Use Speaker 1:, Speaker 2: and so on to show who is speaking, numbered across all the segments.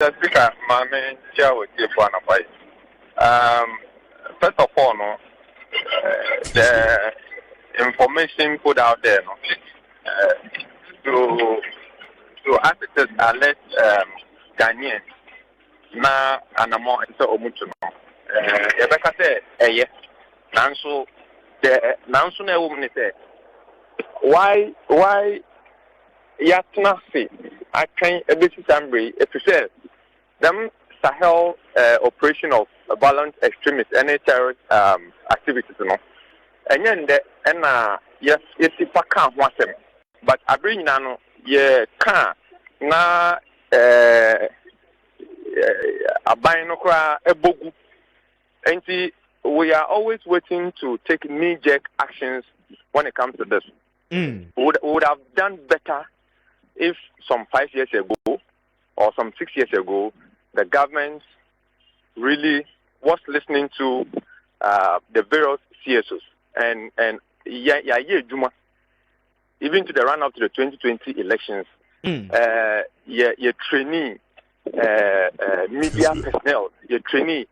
Speaker 1: Mr. Speaker, Mame Chair with you for an advice. First of all, no, the information put out there, no, to ask it unless Ghanaians na anamo into omutu no. Yebeka say eye. Nanso na ewu ni say why yatna see akan ebesi sambre efisel them Sahel operation of violent extremists and terrorist activities no enyende na yes paka ho asem but abrinyina no ye ka na aban no kra ebogu enti we are always waiting to take knee-jerk actions when it comes to this. We would have done better if some 5 years ago or some 6 years ago the government really was listening to the various CSOs and Juma, even to the run up to the 2020 elections. Your trainee media personnel, your trainee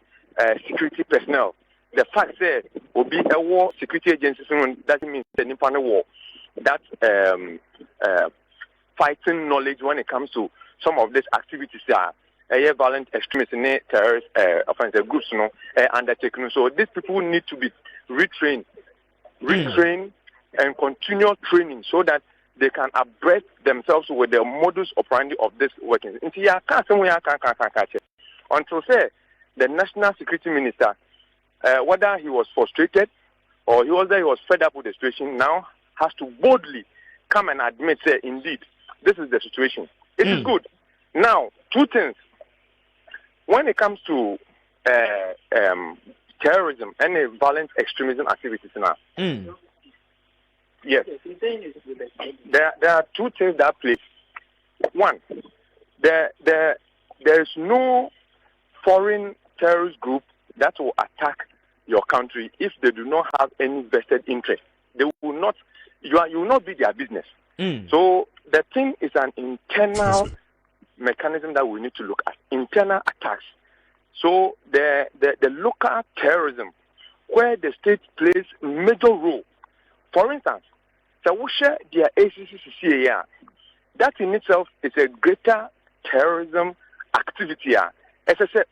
Speaker 1: security personnel. The fact that will be a war security agency doesn't mean the Nippon war. That fighting knowledge when it comes to some of these activities are violent extremists and terrorist offensive groups, undertaken. So these people need to be retrained and continue training so that they can abreast themselves with the modus operandi of this working. Until say the national security minister, whether he was frustrated or he was fed up with the situation, now has to boldly come and admit, say, indeed, this is the situation. It is good. Now, two things. When it comes to terrorism and violent extremism activities now, yes, there are two things that play. One, there is no foreign terrorist group that will attack your country if they do not have any vested interest. They will not. You will not be their business. So the thing is an internal mechanism that we need to look at. Internal attacks. So the local terrorism, where the state plays major role. For instance, so we share their ACCCA. That in itself is a greater terrorism activity. As I said,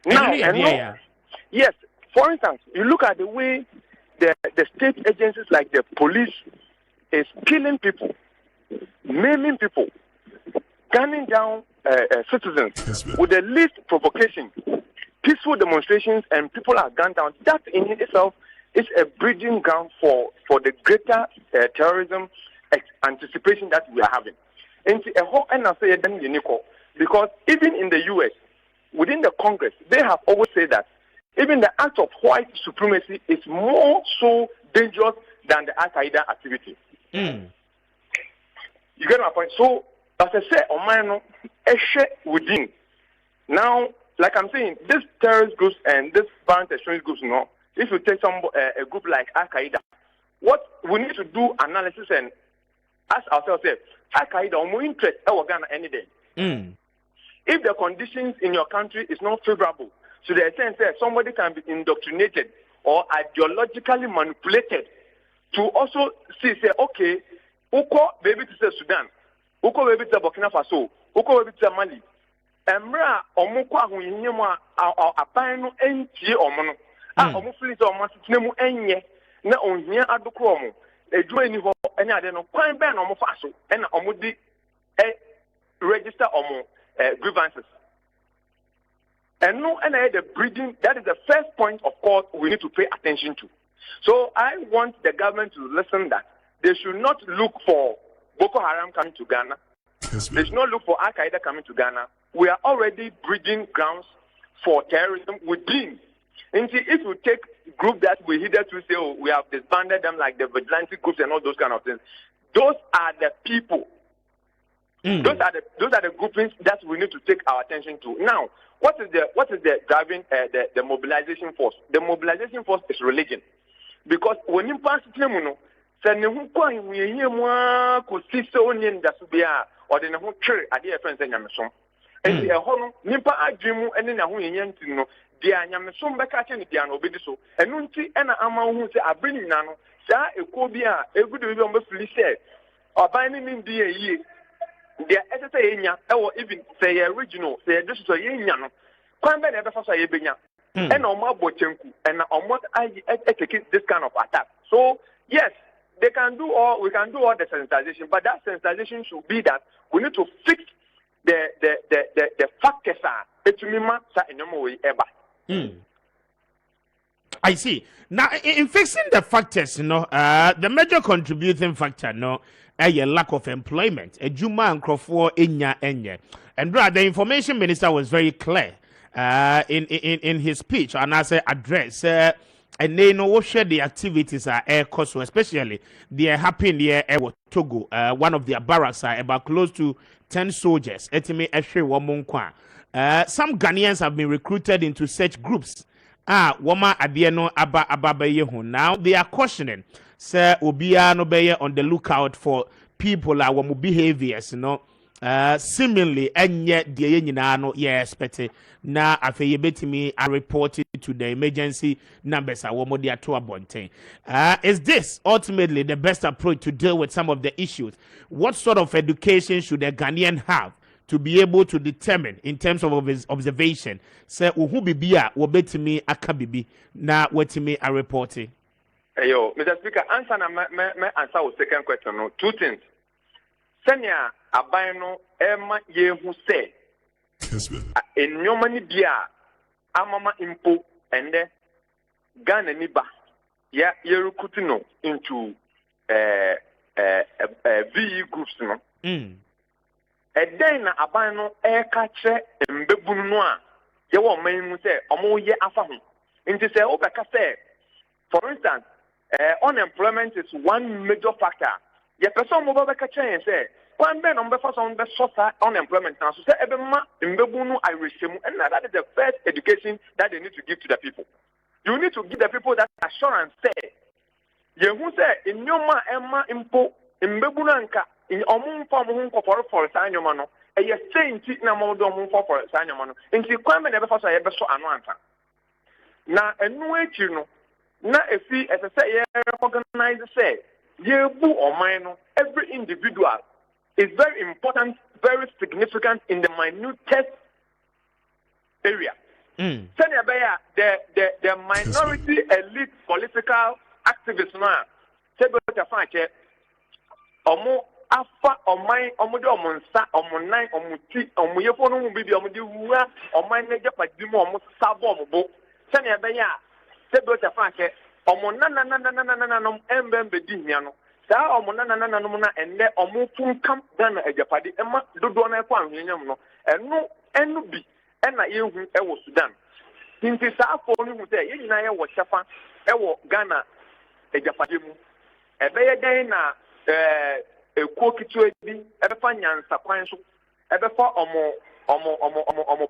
Speaker 1: now, yes, for instance, you look at the way the state agencies like the police is killing people, maiming people, gunning down citizens with the least provocation, peaceful demonstrations, and people are gunned down. That in itself is a breeding ground for the greater terrorism anticipation that we are having. Because even in the U.S., within the Congress, they have always said that even the act of white supremacy is more so dangerous than the Al-Qaeda activity. You get my point? So, as I say, within. Now, like I'm saying, these terrorist groups and these violent extremist groups, if you take a group like Al-Qaeda, what we need to do analysis and ask ourselves, Al-Qaeda, more interest in Ghana any day. If the conditions in your country is not favorable, to the extent that somebody can be indoctrinated or ideologically manipulated to also say, okay, uko baby to Sudan, uko baby to Burkina Faso, uko baby to Mali. Emra omuko ahunyema apanu enti omono. Omufili to omatinemu enye na onhia adoko omo. Edu eni ho enya ade no kwan be na omofa so na omudi register omo grievances. And the breeding, that is the first point, of course, we need to pay attention to. So I want the government to listen that they should not look for Boko Haram coming to Ghana. They should not look for Al-Qaeda coming to Ghana. We are already breeding grounds for terrorism within. And if you take groups that we hitherto say, we have disbanded them like the vigilante groups and all those kind of things, those are the people. Those are the groupings that we need to take our attention to. Now, what is the driving the mobilization force? The mobilization force is religion, because when you pass Send who coin we hear more could see so in the Subia or the whole tree at the friends and Yamason. And the Hono, Nipa Adrimu and then a win to know the Yamason back at any piano so. And Nunti and Ama who say I bring Nano, Sa a Kobia, a good remember said, or binding in the year. The SSA or even say original, say this is a yen. Quite never for say benya. And on my bochenku and on what I take this kind of attack. So yes, they can do all we can do all the sensitization, but that sensitization should be that we need to fix the factors it's mima sa enomo way ever.
Speaker 2: I see. Now, in fixing the factors, the major contributing factor, a lack of employment. A Juma and Crawford enya. And the information minister was very clear in his speech and as an address. And they know what share the activities are air cost, especially they are happening here at Togo. One of their barracks are about close to 10 soldiers. Some Ghanaians have been recruited into such groups. Woma adieno ababaye ho. Now they are cautioning, sir, obia no be on the lookout for people womu behaviors, seemingly enye de nyina no ye expect na afeye betimi are reported to the emergency numbers womo de ato abonten. Is this ultimately the best approach to deal with some of the issues? What sort of education should a Ghanaian have to be able to determine in terms of his observation, say who bibia wo betimi aka bibi na wetimi a reporting?
Speaker 1: Yo, Mr. Speaker, answer me answer the second question. No, two things. Senya abayno ema ye hu say. Kessben. In nyomani bia amama impo ende Ghana niba ya yerukutino into VE groups no. Then abano catcher and bebunua. You want me say, Omoye Afahu. Into say, say, for instance, unemployment is one major factor. Ye person mobile catcher and say, one ben on before some best unemployment now. So say, Ebema, Mbebunu, I receive, and that is the first education that they need to give to the people. You need to give the people that assurance. Say, you who say, in your ma Emma impo, Mbebunanka. In omun form for Sanyomano, a ye saying na modo for Sanyomano. In the crime never for a beso anwanta. Na a new no, na a fee as I say, organize say, ye boo or mine, every individual is very important, very significant in the minutest area. Sanya Baya, the minority elite political activists now, say go to find omo afa omai omude omunsa omunai omuti omuyefo no bibi omudi wura omai na japadimu omu sabo ombo sene ebe ya se do chafa ke omuna na no embembe di hia no saa omuna na no na ende omu funkam Ghana ajapadi ema dodo na ekwa ahwenyam no enu bi ena yehu ewo Sudan tinti saa fo no hu se ye nyina ye wo chafa ewo Ghana ajapadi mu ebe ye den na ekuo kitu ebi ebefa nyansa kwan so ebefa omo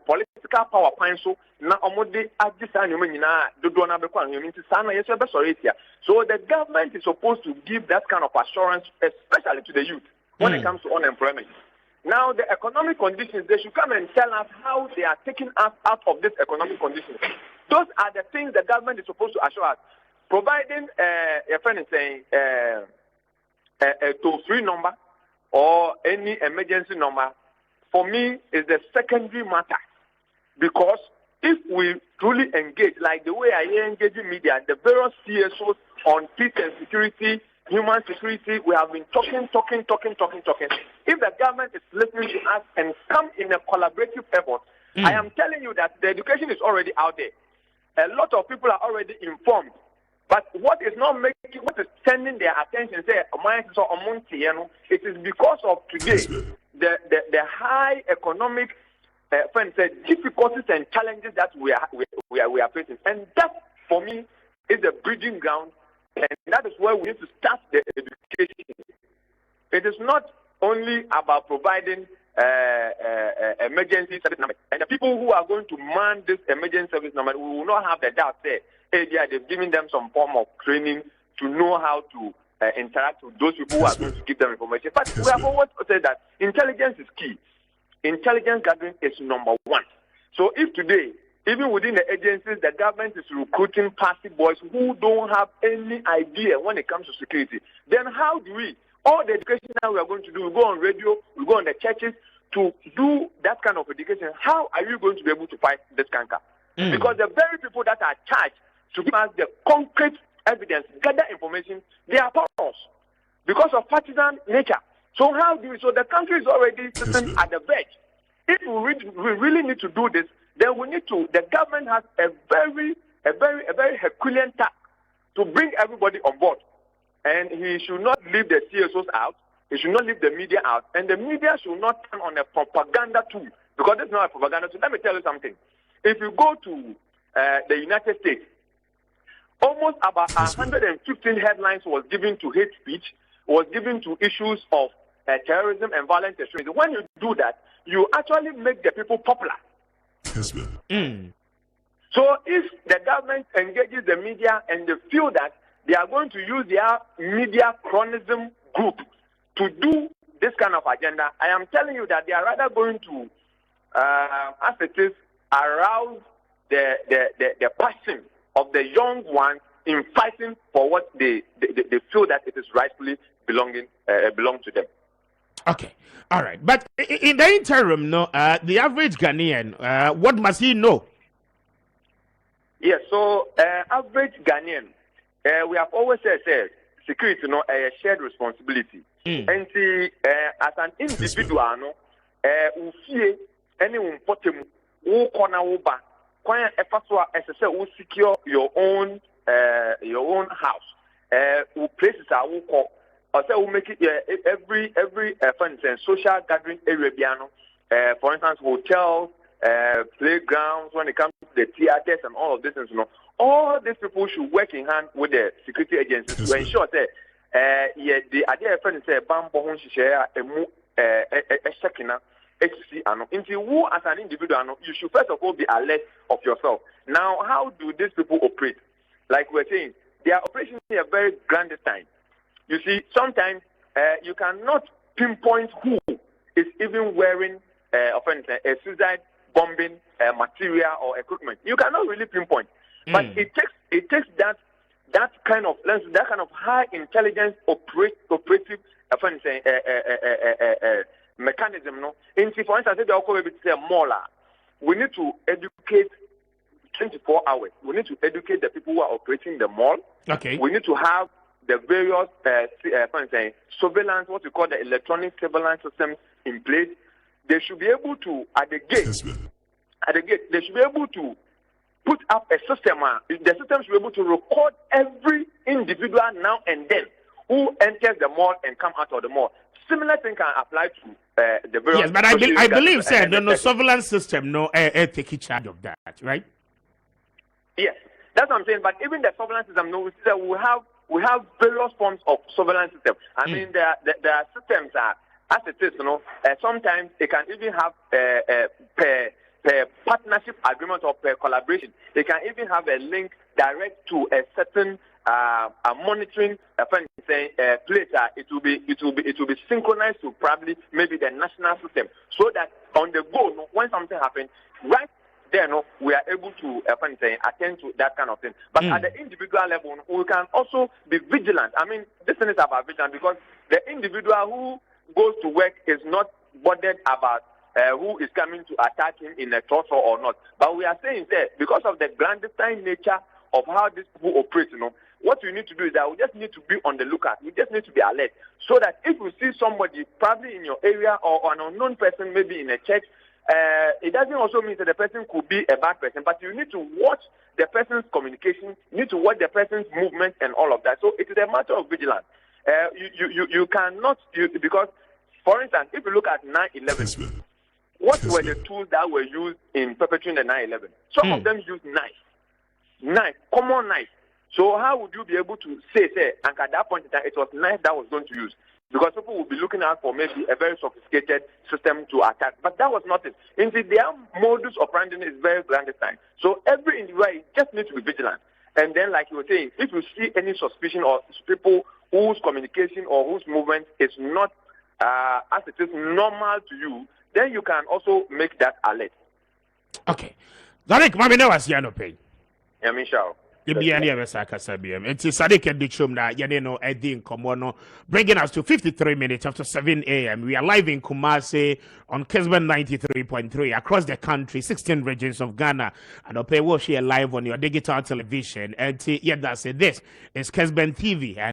Speaker 1: political power kwan so na omo de agisa nyoma nyina dodo na bekwa nyoma nti sana yeso ebe sorry etia. So the government is supposed to give that kind of assurance, especially to the youth when it comes to unemployment. Now the economic conditions, they should come and tell us how they are taking us out of this economic conditions. Those are the things the government is supposed to assure us, providing a friend is saying a toll-free number or any emergency number, for me, is the secondary matter. Because if we truly engage, like the way I engage in media, the various CSOs on peace and security, human security, we have been talking. If the government is listening to us and come in a collaborative effort, I am telling you that the education is already out there. A lot of people are already informed. But what is turning their attention, say, it is because of today, the high economic difficulties and challenges that we are facing. And that, for me, is the bridging ground, and that is where we need to start the education. It is not only about providing emergency service number. And the people who are going to man this emergency service number, we will not have the doubt there. They've given them some form of training to know how to interact with those people who are going to give them information. But we have always said that intelligence is key. Intelligence gathering is number one. So if today, even within the agencies, the government is recruiting passive boys who don't have any idea when it comes to security, then how do we, all the education that we are going to do, we go on radio, we go on the churches to do that kind of education, how are you going to be able to fight this canker? Because the very people that are charged to give us the concrete evidence, gather information, they are powerless because of partisan nature. So how do we, so the country is already sitting at the verge. If we really need to do this, then we need to, the government has a very Herculean task to bring everybody on board. And he should not leave the CSOs out, he should not leave the media out, and the media should not turn on a propaganda tool, because it's not a propaganda tool. Let me tell you something. If you go to the United States, almost about 115 headlines was given to hate speech, was given to issues of terrorism and violent extremism. When you do that, you actually make the people popular.
Speaker 3: Kessben.
Speaker 1: So if the government engages the media and they feel that they are going to use their media chronism group to do this kind of agenda, I am telling you that they are rather going to, as it is, arouse the passion of the young ones in fighting for what they feel that it is rightfully belong to them.
Speaker 2: Okay, all right. But in the interim, no, the average Ghanaian, what must he know?
Speaker 1: Yes, so average Ghanaian, we have always said security, no, a shared responsibility. And see, as an individual, no, we any important who corner uba, when FSO secure your own house, who places are who call. Also, we make it every social gathering area, for instance, hotels, playgrounds, when it comes to the theaters and all of this, you know, all these people should work in hand with the security agencies to ensure that the idea of say bambo hon share shekina HC until who as an individual you should first of all be alert of yourself. Now, how do these people operate? Like we're saying, they are operating in a very clandestine. You see, sometimes you cannot pinpoint who is even wearing a suicide bombing material or equipment. You cannot really pinpoint, but it takes that kind of high intelligence operative mechanism. No, for instance, if they are we need to educate 24 hours. We need to educate the people who are operating the mall.
Speaker 2: Okay.
Speaker 1: We need to have the various surveillance, what we call the electronic surveillance systems in place. They should be able to, at the gate, they should be able to put up a system. The system should be able to record every individual now and then who enters the mall and come out of the mall. Similar thing can apply to the various.
Speaker 2: Yes, but I believe, sir, the surveillance system, take charge of that, right?
Speaker 1: Yes, that's what I'm saying. But even the surveillance system, we have various forms of surveillance system. I mean, there are systems as it is, sometimes it can even have per partnership agreement or per collaboration. They can even have a link direct to a certain monitoring place. It will be synchronized to probably maybe the national system, so that on the go, when something happens, right there, we are able to attend to that kind of thing. But at the individual level, we can also be vigilant. I mean, this thing is about vigilance, because the individual who goes to work is not bothered about who is coming to attack him in a torso or not. But we are saying that because of the clandestine nature of how these people operate, what we need to do is that we just need to be on the lookout. We just need to be alert, so that if we see somebody probably in your area or an unknown person, maybe in a church, it doesn't also mean that the person could be a bad person, but you need to watch the person's communication, you need to watch the person's movement and all of that. So it is a matter of vigilance. You cannot, because, for instance, if you look at 9/11, what were the tools that were used in perpetrating the 9/11? Some of them used knife, common knife. So how would you be able to say, and at that point in time, it was knife that was going to use? Because people will be looking out for maybe a very sophisticated system to attack. But that was not it. Indeed, their modus operandi is very clandestine. So every individual just needs to be vigilant. And then, like you were saying, if you see any suspicion or people whose communication or whose movement is not as it is normal to you, then you can also make that alert.
Speaker 2: Okay. Zarek, mami na wasi ano pay.
Speaker 1: Yeah, Michelle.
Speaker 2: Ibiani abesa kasabiam. It's Sadik and Dichum na yaneno edin komono, bringing us to 53 minutes after 7 a.m. We are live in Kumasi on Kessben 93.3 across the country, 16 regions of Ghana, and I'll pay watch here live on your digital television. And yeah, that's it. This is Kessben TV.